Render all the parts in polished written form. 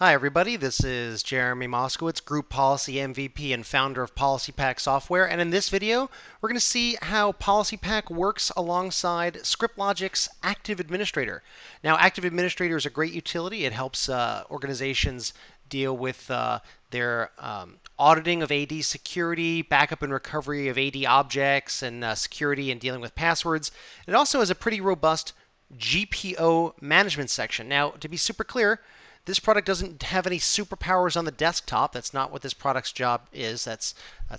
Hi everybody, this is Jeremy Moskowitz, Group Policy MVP and founder of PolicyPak software. And in this video, we're going to see how PolicyPak works alongside ScriptLogic's ActiveAdministrator. Now, ActiveAdministrator is a great utility. It helps organizations deal with their auditing of AD security, backup and recovery of AD objects, and security and dealing with passwords. It also has a pretty robust GPO management section. Now, to be super clear, this product doesn't have any superpowers on the desktop. That's not what this product's job is. That's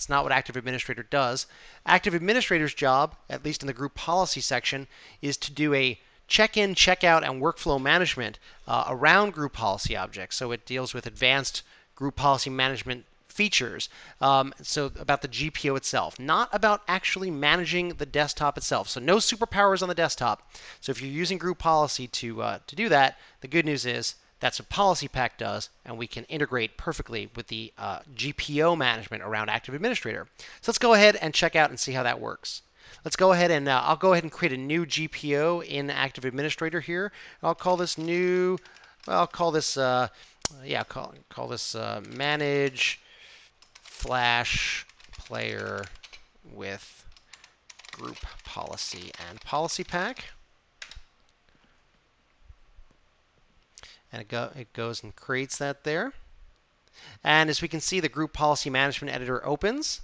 not what ActiveAdministrator does. ActiveAdministrator's job, at least in the group policy section, is to do a check-in, check-out, and workflow management around group policy objects. So it deals with advanced group policy management features. So about the GPO itself, not about actually managing the desktop itself. So no superpowers on the desktop. So if you're using group policy to do that, the good news is that's what PolicyPak does, and we can integrate perfectly with the GPO management around ActiveAdministrator. So let's go ahead and check out and see how that works. Let's go ahead and I'll go ahead and create a new GPO in ActiveAdministrator here. I'll call this new. Well, I'll call this call this manage Flash player with group policy and PolicyPak. And it goes and creates that there. And as we can see, the group policy management editor opens.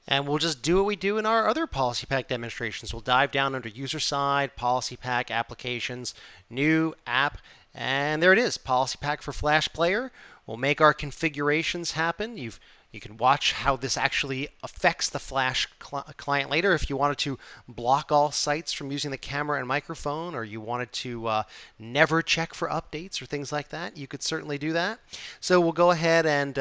And we'll just do what we do in our other PolicyPak demonstrations. We'll dive down under user side, PolicyPak applications, new app, and there it is, PolicyPak for Flash Player. We'll make our configurations happen. You can watch how this actually affects the Flash client later. If you wanted to block all sites from using the camera and microphone, or you wanted to never check for updates or things like that, you could certainly do that. So we'll go ahead and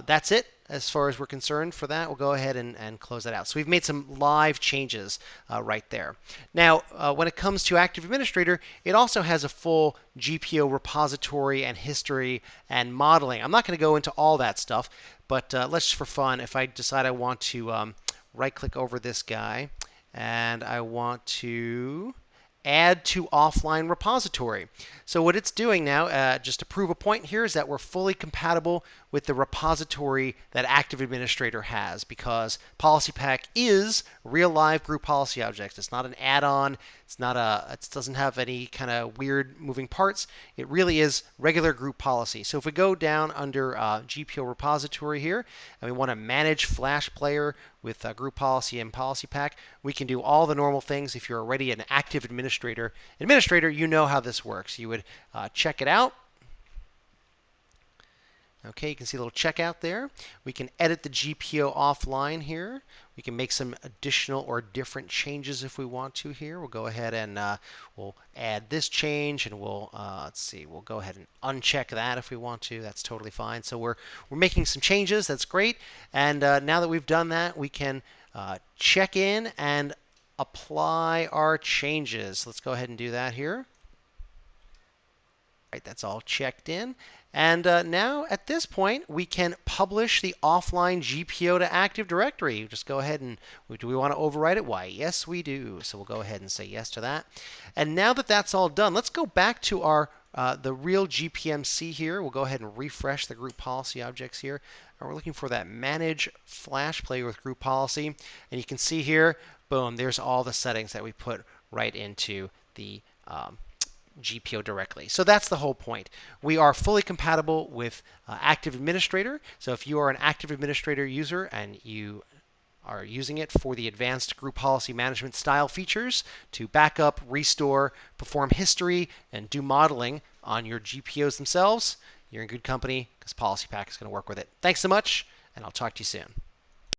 that's it. As far as we're concerned for that, we'll go ahead and close that out. So we've made some live changes right there. Now, when it comes to ActiveAdministrator, it also has a full GPO repository and history and modeling. I'm not going to go into all that stuff, but let's just for fun, if I decide I want to right-click over this guy, and I want to add to offline repository. So what it's doing now, just to prove a point here, is that we're fully compatible with the repository that ActiveAdministrator has, because PolicyPak is real live group policy objects. It's not an add-on. It doesn't have any kind of weird moving parts. It really is regular group policy. So if we go down under GPO repository here, and we want to manage Flash Player with group policy and PolicyPak, we can do all the normal things. If you're already an active administrator, you know how this works. You would check it out. Okay, you can see a little checkout there. We can edit the GPO offline here. We can make some additional or different changes if we want to here. We'll go ahead and we'll add this change, and we'll let's see. We'll go ahead and uncheck that if we want to. That's totally fine. So we're making some changes. That's great. And now that we've done that, we can check in and apply our changes. Let's go ahead and do that here. Right, that's all checked in. And now at this point, we can publish the offline GPO to Active Directory. Just go ahead and, do we want to override it? Why, yes, we do. So we'll go ahead and say yes to that. And now that that's all done, let's go back to our the real GPMC here. We'll go ahead and refresh the group policy objects here. And we're looking for that Manage Flash Player with Group Policy. And you can see here, boom, there's all the settings that we put right into the GPO directly. So that's the whole point. We are fully compatible with ActiveAdministrator. So if you are an ActiveAdministrator user and you are using it for the advanced group policy management style features to back up, restore, perform history, and do modeling on your GPOs themselves, you're in good company because PolicyPak is going to work with it. Thanks so much, and I'll talk to you soon.